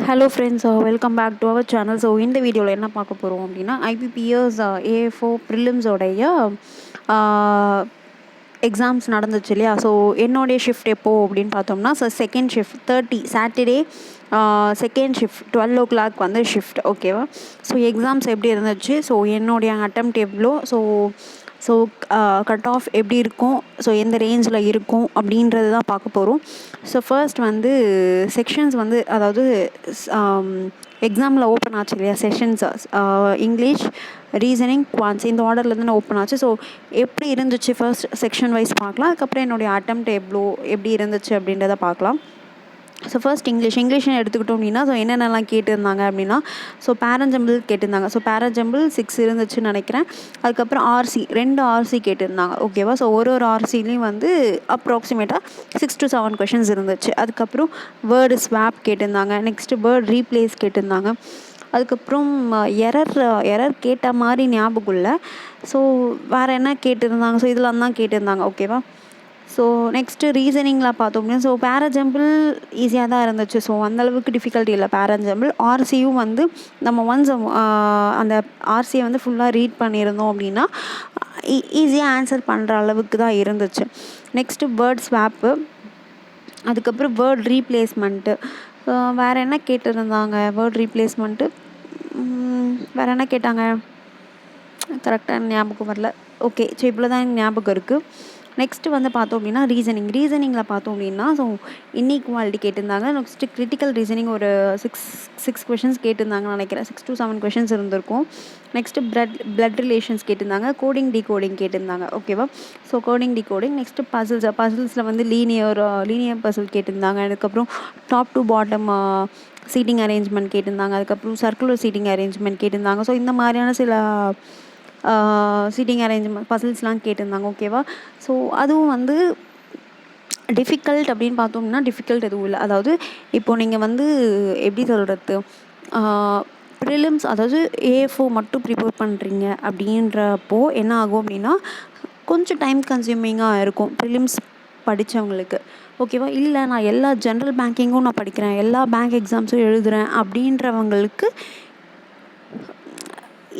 Hello friends, welcome back to our channel. So இந்த வீடியோவில் என்ன பார்க்க போகிறோம் அப்படின்னா ஐபிபிஎஸ் ஏஎஃப்ஓ ப்ரிலிம்ஸோடைய எக்ஸாம்ஸ் நடந்துச்சு இல்லையா. ஸோ என்னுடைய ஷிஃப்ட் எப்போது அப்படின்னு பார்த்தோம்னா second shift 30 Saturday second shift 12 o'clock வந்து ஷிஃப்ட். ஓகேவா. ஸோ எக்ஸாம்ஸ் எப்படி இருந்துச்சு, ஸோ என்னுடைய அட்டெம்ப்ட் எவ்வளோ, ஸோ கட் ஆஃப் எப்படி இருக்கும், ஸோ எந்த ரேஞ்சில் இருக்கும் அப்படின்றது தான் பார்க்க போகிறோம். ஸோ ஃபர்ஸ்ட் வந்து செக்ஷன்ஸ் வந்து அதாவது எக்ஸாமில் ஓப்பன் ஆச்சு இல்லையா செஷன்ஸ், இங்கிலீஷ், ரீசனிங், குவான்ஸ் இந்த ஆர்டர்லேருந்து நான் ஓப்பன் ஆச்சு. ஸோ எப்படி இருந்துச்சு ஃபர்ஸ்ட் செக்ஷன் வைஸ் பார்க்கலாம். அதுக்கப்புறம் என்னுடைய அட்டெம்ப்ட் எப்படி இருந்துச்சு அப்படின்றத பார்க்கலாம். ஸோ ஃபர்ஸ்ட் இங்கிலீஷ்னு எடுத்துக்கிட்டோம் அப்படின்னா ஸோ என்னென்னலாம் கேட்டிருந்தாங்க அப்படின்னா ஸோ பேரஞ்சம்பிள் கேட்டிருந்தாங்க. ஸோ பேரஞ்சம்பிள் 6 இருந்துச்சுன்னு நினைக்கிறேன். அதுக்கப்புறம் ரெண்டு ஆர்சி கேட்டிருந்தாங்க. ஓகேவா. ஸோ ஒரு ஆர்சிலையும் வந்து அப்ராக்சிமேட்டாக 6 to 7 கொஷின்ஸ் இருந்துச்சு. அதுக்கப்புறம் வேர்டு ஸ்வாப் கேட்டிருந்தாங்க. நெக்ஸ்ட்டு வேர்டு ரீப்ளேஸ் கேட்டிருந்தாங்க. அதுக்கப்புறம் எரர் கேட்ட மாதிரி ஞாபகம் இல்லை. ஸோ வேறு என்ன கேட்டிருந்தாங்க, ஸோ இதெல்லாம் தான் கேட்டிருந்தாங்க. ஓகேவா. ஸோ நெக்ஸ்ட்டு ரீசனிங்கில் பார்த்தோம் அப்படின்னா ஸோ பேரஜம்பிள் ஈஸியாக தான் இருந்துச்சு. ஸோ அந்தளவுக்கு டிஃபிகல்ட்டி இல்லை பேரஜம்பிள். ஆர்சியும் வந்து நம்ம ஒன்ஸ் அந்த ஆர்சியை வந்து ஃபுல்லாக ரீட் பண்ணியிருந்தோம் அப்படின்னா ஈஸியாக ஆன்சர் பண்ணுற அளவுக்கு தான் இருந்துச்சு. நெக்ஸ்ட்டு வேர்ட் ஸ்வாப்பு, அதுக்கப்புறம் வேர்ட் ரீப்ளேஸ்மெண்ட்டு. வேறு என்ன கேட்டிருந்தாங்க, வேர்ட் ரீப்ளேஸ்மெண்ட்டு வேறு என்ன கேட்டாங்க கரெக்டாக ஞாபகம் வரல. ஓகே. ஸோ இவ்வளோ தான் எனக்கு ஞாபகம் இருக்குது. நெக்ஸ்ட்டு வந்து பார்த்தோம் அப்படின்னா ரீசனிங்கில் பார்த்தோம் அப்படின்னா ஸோ இன்இக்வாலிட்டி கேட்டிருந்தாங்க. நெக்ஸ்ட்டு கிரிட்டிக்கல் ரீசனிங் ஒரு சிக்ஸ் கொஷின்ஸ் கேட்டிருந்தாங்கன்னு நினைக்கிறேன். 6 to 7 கொஷின்ஸ் இருந்திருக்கும். நெக்ஸ்ட்டு பிளட் ரிலேஷன்ஸ் கேட்டிருந்தாங்க. கோடிங் டிகோடிங் கேட்டிருந்தாங்க. ஓகேவா. So coding decoding. நெக்ஸ்ட்டு பசில்ஸில் வந்து லீனியர் பசில் கேட்டிருந்தாங்க. அதுக்கப்புறம் top to bottom seating arrangement கேட்டிருந்தாங்க. அதுக்கப்புறம் சர்க்குலர் சீட்டிங் அரேஞ்ச்மெண்ட் கேட்டிருந்தாங்க. ஸோ இந்த மாதிரியான சில சீட்டிங் அரேஞ்ச்மெண்ட் பசில்ஸ்லாம் கேட்டிருந்தாங்க. ஓகேவா. ஸோ அதுவும் வந்து டிஃபிகல்ட் அப்படின்னு பார்த்தோம்னா டிஃபிகல்ட் எதுவும் இல்லை. அதாவது இப்போது நீங்கள் வந்து எப்படி சொல்கிறது, ப்ரிலிம்ஸ் அதாவது ஏஎஃப்ஓ மட்டும் ப்ரிப்பேர் பண்ணுறீங்க அப்படின்றப்போ என்ன ஆகும் அப்படின்னா கொஞ்சம் டைம் கன்சியூமிங்காக இருக்கும் ப்ரிலிம்ஸ் படித்தவங்களுக்கு. ஓகேவா. இல்லை நான் எல்லா ஜென்ரல் பேங்கிங்கும் நான் படிக்கிறேன், எல்லா பேங்க் எக்ஸாம்ஸும் எழுதுகிறேன் அப்படின்றவங்களுக்கு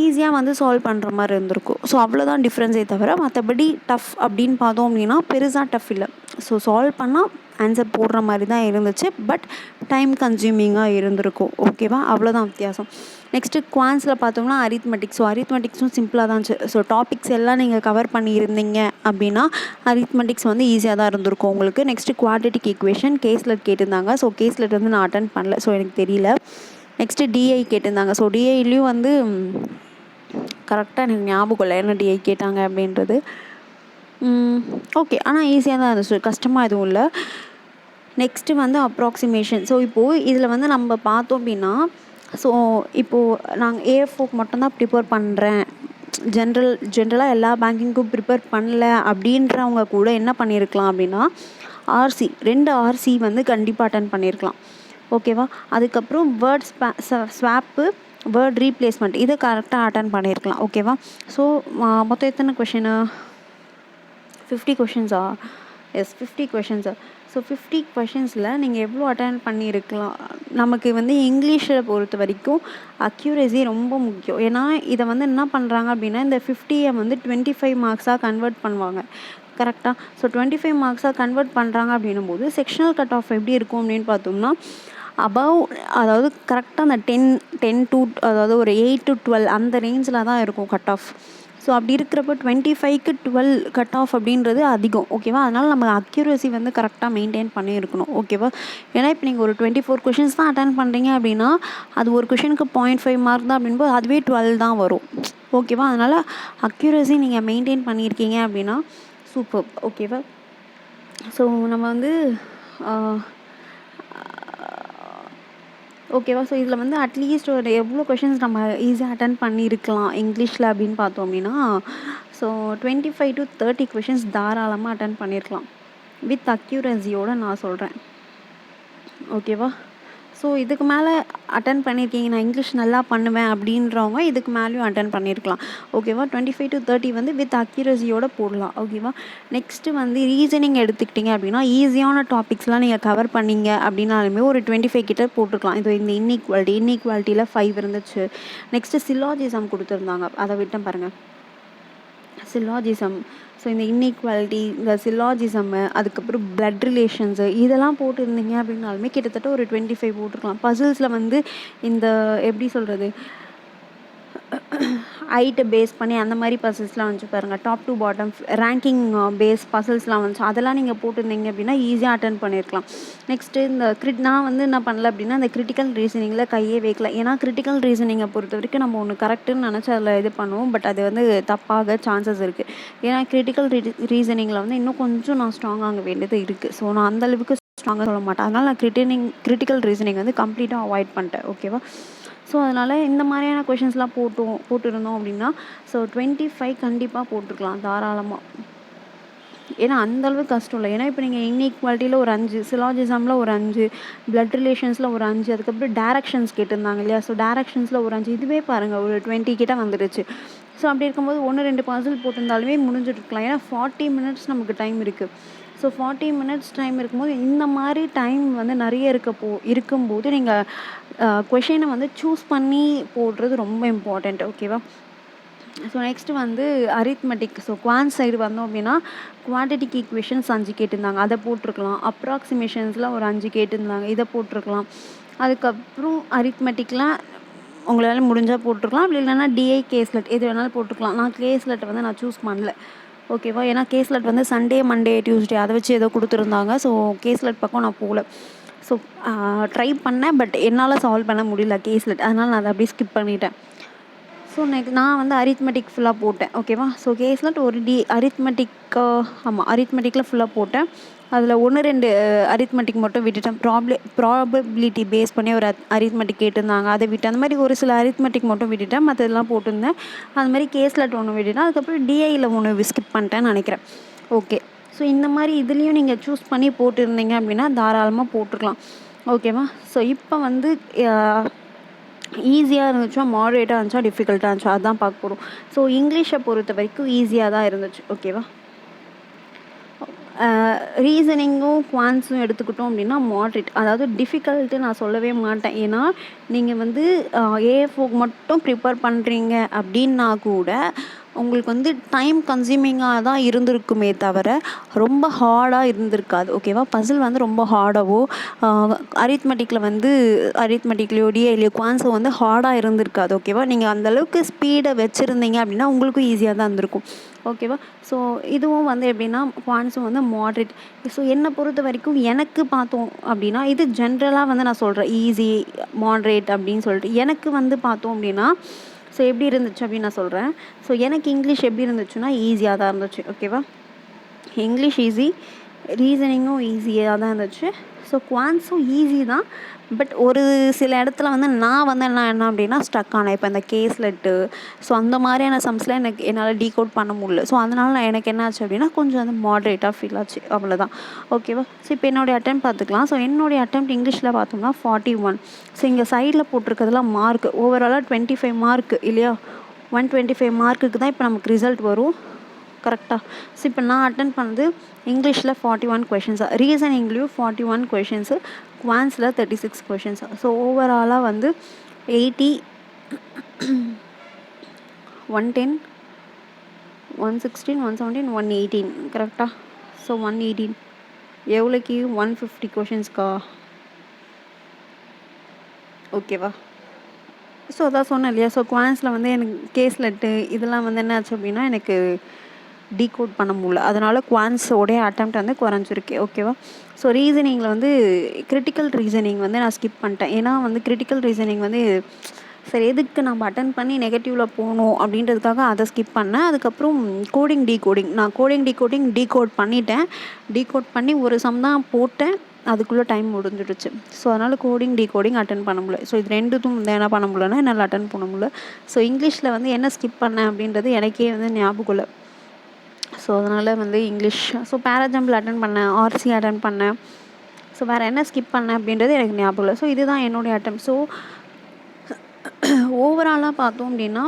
ஈஸியாக வந்து சால்வ் பண்ணுற மாதிரி இருந்திருக்கும். ஸோ அவ்வளோதான் டிஃப்ரென்ஸே தவிர மற்றபடி டஃப் அப்படின்னு பார்த்தோம் அப்படின்னா பெருசாக டஃப் இல்லை. ஸோ சால்வ் பண்ணால் ஆன்சர் போடுற மாதிரி தான் இருந்துச்சு. பட் டைம் கன்சியூமிங்காக இருந்திருக்கும். ஓகேவா. அவ்வளோதான் வித்தியாசம். நெக்ஸ்ட்டு குவான்ஸில் பார்த்தோம்னா அரித்மெட்டிக்ஸ். ஸோ அரித்மெட்டிக்ஸும் சிம்பிளாக தான் இருந்துச்சு. ஸோ டாபிக்ஸ் எல்லாம் நீங்கள் கவர் பண்ணியிருந்தீங்க அப்படின்னா அரித்மெட்டிக்ஸ் வந்து ஈஸியாக தான் இருந்திருக்கும் உங்களுக்கு. நெக்ஸ்ட்டு குவாட்ரேட்டிக் ஈக்குவேஷன் கேஸ்லெட் கேட்டிருந்தாங்க. ஸோ கேஸ்லெட் வந்து நான் அட்டன் பண்ணல, ஸோ எனக்கு தெரியல. நெக்ஸ்ட்டு டிஐ கேட்டிருந்தாங்க. ஸோ டிஐலையும் வந்து கரெக்டாக எனக்கு ஞாபகம் இல்லை என்ன டிஐ கேட்டாங்க அப்படின்றது. ஓகே. ஆனால் ஈஸியாக தான் இருந்துச்சு, கஷ்டமாக எதுவும் இல்லை. நெக்ஸ்ட்டு வந்து அப்ராக்சிமேஷன். ஸோ இப்போது இதில் வந்து நம்ம பார்த்தோம் அப்படின்னா ஸோ இப்போது நாங்கள் ஏஎஃப்ஓக்கு மட்டும்தான் ப்ரிப்பேர் பண்ணுறேன், ஜென்ரலாக எல்லா பேங்கிங்க்கும் ப்ரிப்பேர் பண்ணல அப்படின்றவங்க கூட என்ன பண்ணியிருக்கலாம் அப்படின்னா ரெண்டு ஆர்சி வந்து கண்டிப்பாக அட்டன் பண்ணியிருக்கலாம். ஓகேவா. அதுக்கப்புறம் வேர்ட் ஸ்வாப்பு, வேர்ட் ரீப்ளேஸ்மெண்ட் இதை கரெக்டாக அட்டன் பண்ணியிருக்கலாம். ஓகேவா. ஸோ மொத்தம் எத்தனை கொஷினு, 50 கொஷின்ஸா? எஸ், 50 கொஷின்ஸா. ஸோ 50 கொஷின்ஸில் நீங்கள் எவ்வளோ அட்டன் பண்ணியிருக்கலாம். நமக்கு வந்து இங்கிலீஷில் பொறுத்த வரைக்கும் அக்யூரேசி ரொம்ப முக்கியம். ஏன்னா இதை வந்து என்ன பண்ணுறாங்க அப்படின்னா இந்த 50 வந்து 25 மார்க்ஸாக கன்வெர்ட் பண்ணுவாங்க. கரெக்டாக. ஸோ 25 மார்க்ஸாக கன்வெர்ட் பண்ணுறாங்க அப்படின்னும் போது செக்ஷனல் கட் ஆஃப் எப்படி இருக்கும் அப்படின்னு பார்த்தோம்னா அதாவது கரெக்டாக அந்த 10 to அதாவது ஒரு 8 to 12 அந்த ரேஞ்சில் தான் இருக்கும் கட் ஆஃப். ஸோ அப்படி இருக்கிறப்ப 25க்கு 12 கட் ஆஃப் அப்படின்றது அதிகம். ஓகேவா. அதனால் நம்ம அக்யூரேசி வந்து கரெக்டாக மெயின்டைன் பண்ணியிருக்கணும். ஓகேவா. ஏன்னா இப்போ நீங்கள் ஒரு 24 கொஷின்ஸ் தான் அட்டன் பண்ணுறீங்க அப்படின்னா அது ஒரு கொஷினுக்கு 0.5 மார்க் தான் அப்படின்போது அதுவே 12 தான் வரும். ஓகேவா. அதனால் அக்யூரேசி நீங்கள் மெயின்டைன் பண்ணியிருக்கீங்க அப்படின்னா சூப்பர். ஓகேவா. ஸோ நம்ம வந்து ஓகேவா. ஸோ இதில் வந்து அட்லீஸ்ட் ஒரு எவ்வளோ கொஷின்ஸ் நம்ம ஈஸியாக அட்டன் பண்ணியிருக்கலாம் இங்கிலீஷில் அப்படின்னு பார்த்தோம் அப்படின்னா ஸோ 25 to 30 கொஷின்ஸ் தாராளமாக அட்டன் பண்ணியிருக்கலாம் வித் அக்யூரஸியோடு நான் சொல்கிறேன். ஓகேவா. ஸோ இதுக்கு மேலே அட்டன் பண்ணியிருக்கீங்க, நான் இங்கிலீஷ் நல்லா பண்ணுவேன் அப்படின்றவங்க இதுக்கு மேலேயும் அட்டன் பண்ணியிருக்கலாம். ஓகேவா? 25 to 30 வந்து வித் அக்யூரஸியோட போடலாம். ஓகேவா? நெக்ஸ்ட்டு வந்து ரீசனிங் எடுத்துக்கிட்டிங்க அப்படின்னா ஈஸியான டாபிக்ஸ்லாம் நீங்கள் கவர் பண்ணீங்க அப்படின்னாலுமே ஒரு 25 கிட்ட போட்டுக்கலாம். இது இந்த இன்இக்வாலிட்டியில் 5 இருந்துச்சு. நெக்ஸ்ட்டு சில்லாஜிசம் கொடுத்துருந்தாங்க, அதை விட்டேன் பாருங்கள். சில்லாஜிசம், ஸோ இந்த இன்இக்வாலிட்டி, இந்த சில்லாஜிசம்மு, அதுக்கப்புறம் பிளட் ரிலேஷன்ஸு இதெல்லாம் போட்டுருந்தீங்க அப்படின்னாலுமே கிட்டத்தட்ட ஒரு 25 போட்டிருக்கலாம். பசில்ஸில் வந்து இந்த எப்படி சொல்கிறது, ஹைட்டை பேஸ் பண்ணி அந்த மாதிரி பசில்ஸ்லாம் வந்துச்சு பாருங்கள். Top to bottom ranking base பசில்ஸ்லாம் வந்துச்சு. அதெல்லாம் நீங்கள் போட்டிருந்தீங்க அப்படின்னா ஈஸியாக அட்டன் பண்ணியிருக்கலாம். நெக்ஸ்ட்டு இந்த நான் வந்து என்ன பண்ணல அப்படின்னா இந்த கிரிட்டிக்கல் ரீசனிங்கில் கையே வைக்கல. ஏன்னா கிரிட்டிக்கல் ரீசனிங்கை பொறுத்த வரைக்கும் நம்ம ஒன்று கரெக்டுன்னு நினச்சி அதில் இது பண்ணுவோம், பட் அது வந்து தப்பாக சான்சஸ் இருக்குது. ஏன்னா கிரிட்டிக்கல் ரீசனிங்கில் வந்து இன்னும் கொஞ்சம் நான் ஸ்ட்ராங்காக வேண்டியது இருக்குது. ஸோ நான் அந்தளவுக்கு ஸ்ட்ராங்காக சொல்ல மாட்டேன். அதனால் நான் கிரிட்டிக்கல் ரீசனிங் வந்து கம்ப்ளீட்டாக அவாய்ட் பண்ணிட்டேன். ஓகேவா? ஸோ அதனால் இந்த மாதிரியான கொஷின்ஸ்லாம் போட்டிருந்தோம் அப்படின்னா ஸோ 25 கண்டிப்பாக போட்டிருக்கலாம் தாராளமாக. ஏன்னா அந்தளவுக்கு கஷ்டம் இல்லை. ஏன்னா இப்போ நீங்கள் இன்இக்வாலிட்டியில் ஒரு 5, சிலாஜிசமில் ஒரு 5, பிளட் ரிலேஷன்ஸில் ஒரு 5, அதுக்கப்புறம் டேரக்ஷன்ஸ் கேட்டிருந்தாங்க இல்லையா? ஸோ டேரக்ஷன்ஸில் ஒரு 5, இதுவே பாருங்கள் ஒரு 20 கிட்ட வந்துடுச்சு. ஸோ அப்படி இருக்கும்போது 1-2 பசில் போட்டிருந்தாலுமே முடிஞ்சிருக்கலாம். ஏன்னா 40 மினிட்ஸ் நமக்கு டைம் இருக்குது. ஸோ 40 மினிட்ஸ் டைம் இருக்கும்போது இந்த மாதிரி டைம் வந்து நிறைய இருக்கும்போது நீங்கள் கொஷினை வந்து சூஸ் பண்ணி போடுறது ரொம்ப இம்பார்ட்டண்ட். ஓகேவா? ஸோ நெக்ஸ்ட்டு வந்து அரித்மெட்டிக். ஸோ குவான்ஸ் சைடு வந்தோம் அப்படின்னா குவான்டிட்டிக் ஈக்குவேஷன்ஸ் 5 கேட்டிருந்தாங்க, அதை போட்டிருக்கலாம். அப்ராக்சிமேஷன்ஸில் ஒரு 5 கேட்டிருந்தாங்க, இதை போட்டிருக்கலாம். அதுக்கப்புறம் அரித்மெட்டிக்கில் உங்களால் முடிஞ்சால் போட்டிருக்கலாம், அப்படி இல்லைன்னா டிஐ கேஸ்லெட் எது வேணாலும் போட்டிருக்கலாம். நான் கேஸ்லெட்டை வந்து நான் சூஸ் பண்ணல. ஓகேவா? ஏன்னா கேஸ்லெட் வந்து சண்டே, மண்டே, டியூஸ்டே அதை வச்சு ஏதோ கொடுத்துருந்தாங்க. ஸோ கேஸ்லெட் பக்கம் நான் போகல. ஸோ ட்ரை பண்ணேன், பட் என்னால் சால்வ் பண்ண முடியல கேஸ்லெட். அதனால் நான் அதை அப்படியே ஸ்கிப் பண்ணிட்டேன். ஸோ நான் வந்து அரித்மெட்டிக் ஃபுல்லாக போட்டேன். ஓகேவா? ஸோ கேஸ்லெட் ஒரு அரித்மெட்டிக்கில் ஃபுல்லாக போட்டேன். அதில் 1-2 அரித்மெட்டிக் மட்டும் விட்டுட்டேன். ப்ராபபிலிட்டி பேஸ் பண்ணி ஒரு அரித்மெட்டிக் கேட்டிருந்தாங்க, அதை விட்டு அந்த மாதிரி ஒரு சில அரித்மெட்டிக் மட்டும் விட்டுட்டேன். மற்றதெல்லாம் போட்டிருந்தேன். அது மாதிரி கேஸ்லெட் ஒன்று விட்டுட்டேன். அதுக்கப்புறம் டிஐயில் ஒன்று ஸ்கிப் பண்ணிட்டேன்னு நினைக்கிறேன். ஓகே. ஸோ இந்த மாதிரி இதுலேயும் நீங்கள் சூஸ் பண்ணி போட்டிருந்தீங்க அப்படின்னா தாராளமாக போட்டுருக்கலாம். ஓகேவா? ஸோ இப்போ வந்து ஈஸியாக இருந்துச்சா, மாடரேட்டாக இருந்துச்சா, டிஃபிகல்ட்டாக இருந்துச்சா, அதுதான் பார்க்க போகிறோம். ஸோ இங்கிலீஷை பொறுத்த வரைக்கும் ஈஸியாக தான் இருந்துச்சு. ஓகேவா? ரீசனிங்கும் குவான்ஸும் எடுத்துக்கிட்டோம் அப்படின்னா மாட்ரேட், அதாவது டிஃபிகல்ட்டு நான் சொல்லவே மாட்டேன். ஏன்னா நீங்கள் வந்து ஏஎஃப்ஓக்கு மட்டும் ப்ரிப்பேர் பண்ணுறீங்க அப்படின்னா கூட உங்களுக்கு வந்து டைம் கன்சியூமிங்காக தான் இருந்திருக்குமே தவிர ரொம்ப ஹார்டாக இருந்திருக்காது. ஓகேவா? பசில் வந்து ரொம்ப ஹார்டாகவோ அரித்மெட்டிக்லையோ டிஐலையோ குவான்ஸோ வந்து ஹார்டாக இருந்திருக்காது. ஓகேவா? நீங்கள் அந்தளவுக்கு ஸ்பீடை வச்சுருந்தீங்க அப்படின்னா உங்களுக்கும் ஈஸியாக தான் இருந்திருக்கும். ஓகேவா? ஸோ இதுவும் வந்து எப்படின்னா குவான்ஸும் வந்து மாட்ரேட். ஸோ என்னை பொறுத்த வரைக்கும் எனக்கு பார்த்தோம் அப்படின்னா இது ஜென்ரலாக வந்து நான் சொல்கிறேன் ஈஸி, மாட்ரேட் அப்படின்னு சொல்லிட்டு. எனக்கு வந்து பார்த்தோம் அப்படின்னா ஸோ எப்படி இருந்துச்சு அப்படின்னு நான் சொல்கிறேன். ஸோ எனக்கு இங்கிலீஷ் எப்படி இருந்துச்சுன்னா ஈஸியாக தான் இருந்துச்சு. ஓகேவா? இங்கிலீஷ் ஈஸி, ரீசனிங்கும் ஈஸியாக தான் இருந்துச்சு. ஸோ குவான்ஸும் ஈஸி தான், பட் ஒரு சில இடத்துல வந்து நான் வந்து என்ன அப்படின்னா ஸ்டக் ஆனேன். இப்போ இந்த கேஸ்லெட்டு, ஸோ அந்த மாதிரியான சம்ஸ்லாம் என்னால் டீகோட் பண்ண முடியல. ஸோ அதனால் எனக்கு என்ன ஆச்சு அப்படின்னா கொஞ்சம் வந்து மாட்ரேட்டாக ஃபீல் ஆச்சு, அவ்வளோதான். ஓகேவா? ஸோ இப்போ என்னுடைய அட்டெம்ப்ட் பார்த்துக்கலாம். ஸோ என்னுடைய அட்டெம்ப்ட் இங்கிலீஷில் பார்த்தோம்னா 41. ஸோ இங்கே சைடில் போட்டிருக்கிறதுலாம் மார்க், ஓவராலாக 25 மார்க் இல்லையா? 125 மார்க்குக்கு தான் இப்போ நமக்கு ரிசல்ட் வரும். கரெக்டாக? ஸோ இப்போ நான் அட்டன் பண்ணது இங்கிலீஷில் 41 கொஷின்ஸு, ரீசனிங்லேயும் 41 கொஷின்ஸு, குவான்ஸில் 36 கொஷின்ஸ். ஸோ ஓவராலாக வந்து 80, 110, 116, 117, 118 கரெக்டாக? ஸோ 118 எவ்வளோக்கு? 150 கொஷின்ஸ்க்கா? ஓகேவா? ஸோ அதான் சொன்னேன் இல்லையா? ஸோ குவான்ஸில் வந்து எனக்கு கேஸ்லெட்டு இதெல்லாம் வந்து என்ன ஆச்சு அப்படின்னா எனக்கு டீகோட் பண்ண முடியல. அதனால் குவான்ஸோடைய அட்டெம்ப்ட் வந்து குறைஞ்சிருக்கு. ஓகேவா? ஸோ ரீசனிங்கில் வந்து கிரிட்டிக்கல் ரீசனிங் வந்து நான் ஸ்கிப் பண்ணிட்டேன். ஏன்னா வந்து கிரிட்டிக்கல் ரீசனிங் வந்து சரி எதுக்கு நம்ம அட்டன் பண்ணி நெகட்டிவில் போகணும் அப்படின்றதுக்காக அதை ஸ்கிப் பண்ணேன். அதுக்கப்புறம் நான் டீகோட் பண்ணிட்டேன். டீகோட் பண்ணி ஒரு சம் தான் போட்டேன், அதுக்குள்ளே டைம் முடிஞ்சிடுச்சு. ஸோ அதனால் டீகோடிங் அட்டன் பண்ண முடியல. ஸோ இது ரெண்டுத்தும் வந்து என்ன பண்ண முடியலன்னா என்னால் அட்டன் பண்ண முடியல. ஸோ இங்கிலீஷில் வந்து என்ன ஸ்கிப் பண்ணேன் அப்படின்றது எனக்கே வந்து ஞாபகம் இல்லை. ஸோ அதனால் வந்து இங்கிலீஷ், ஸோ பேராஜம்பிள் அட்டன் பண்ணேன், ஆர்சி அட்டன் பண்ணேன். ஸோ வேறு என்ன ஸ்கிப் பண்ணேன் அப்படின்றது எனக்கு ஞாபகம் இல்லை. ஸோ இதுதான் என்னுடைய அட்டெம்ப்ட். ஸோ ஓவராலாக பார்த்தோம் அப்படின்னா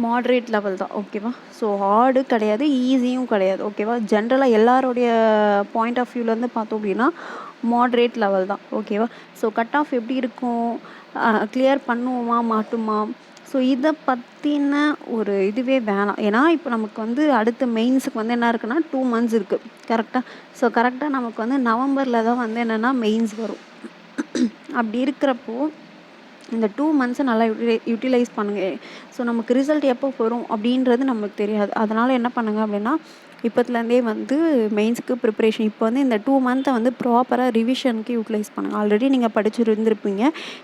மாட்ரேட் லெவல் தான். ஓகேவா? ஸோ ஹார்டு கிடையாது, ஈஸியும் கிடையாது. ஓகேவா? ஜென்ரலாக எல்லாருடைய பாயிண்ட் ஆஃப் வியூலேருந்து பார்த்தோம் அப்படின்னா மாட்ரேட் லெவல் தான். ஓகேவா? ஸோ கட் ஆஃப் எப்படி இருக்கும், கிளியர் பண்ணுவோமா மாட்டுமா, ஸோ இதை பற்றின ஒரு இதுவே வேணாம். ஏன்னா இப்போ நமக்கு வந்து அடுத்த மெயின்ஸுக்கு வந்து என்ன இருக்குன்னா 2 months இருக்குது. கரெக்டாக? ஸோ கரெக்டாக நமக்கு வந்து நவம்பரில் தான் வந்து என்னென்னா மெயின்ஸ் வரும். அப்படி இருக்கிறப்போ இந்த 2 months நல்லா யூட்டிலைஸ் பண்ணுங்கள். ஸோ நமக்கு ரிசல்ட் எப்போ வரும் அப்படின்றது நமக்கு தெரியாது. அதனால் என்ன பண்ணுங்கள் அப்படின்னா இப்போத்துலேருந்தே வந்து மெயின்ஸுக்கு ப்ரிப்பரேஷன் இப்போ வந்து இந்த 2 month வந்து ப்ராப்பராக ரிவிஷனுக்கு யூட்டிலைஸ் பண்ணுங்கள். ஆல்ரெடி நீங்கள் படிச்சுருந்துருப்பீங்க.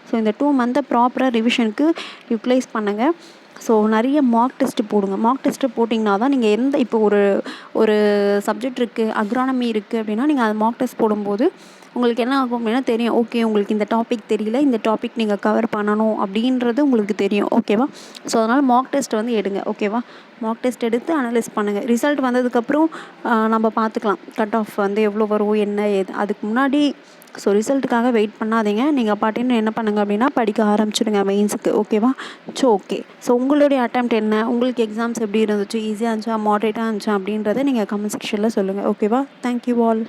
ஸோ இந்த 2 month ப்ராப்பராக ரிவிஷனுக்கு யூட்டிலைஸ் பண்ணுங்கள். ஸோ நிறைய மார்க் டெஸ்ட்டு போடுங்க. மார்க் டெஸ்ட்டு போட்டிங்கன்னா தான் நீங்கள் இப்போ ஒரு சப்ஜெக்ட் இருக்குது, அக்ரானமி இருக்குது அப்படின்னா நீங்கள் அது மார்க் டெஸ்ட் போடும்போது உங்களுக்கு என்ன ஆகும் அப்படின்னா தெரியும். ஓகே, உங்களுக்கு இந்த டாபிக் தெரியல, இந்த டாபிக் நீங்கள் கவர் பண்ணணும் அப்படின்றது உங்களுக்கு தெரியும். ஓகேவா? ஸோ அதனால் மார்க் டெஸ்ட் வந்து எடுங்க. ஓகேவா? மார்க் டெஸ்ட் எடுத்து அனலைஸ் பண்ணுங்கள். ரிசல்ட் வந்ததுக்கப்புறம் நம்ம பார்த்துக்கலாம் கட் ஆஃப் வந்து எவ்வளோ வரும் என்ன ஏது. அதுக்கு முன்னாடி ஸோ ரிசல்ட்டுக்காக வெயிட் பண்ணாதீங்க. நீங்கள் பாட்டின்னு என்ன பண்ணுங்கள் அப்படின்னா படிக்க ஆரம்பிச்சிடுங்க மெயின்ஸுக்கு. ஓகேவா? ஓகே. ஸோ உங்களுடைய அட்டெம்ப்ட் என்ன, உங்களுக்கு எக்ஸாம்ஸ் எப்படி இருந்துச்சு, ஈஸியாக இருந்துச்சா மாட்ரேட்டாக இருந்துச்சா அப்படின்றத நீங்கள் கமெண்ட் செக்ஷனில் சொல்லுங்கள். ஓகேவா? Thank you all.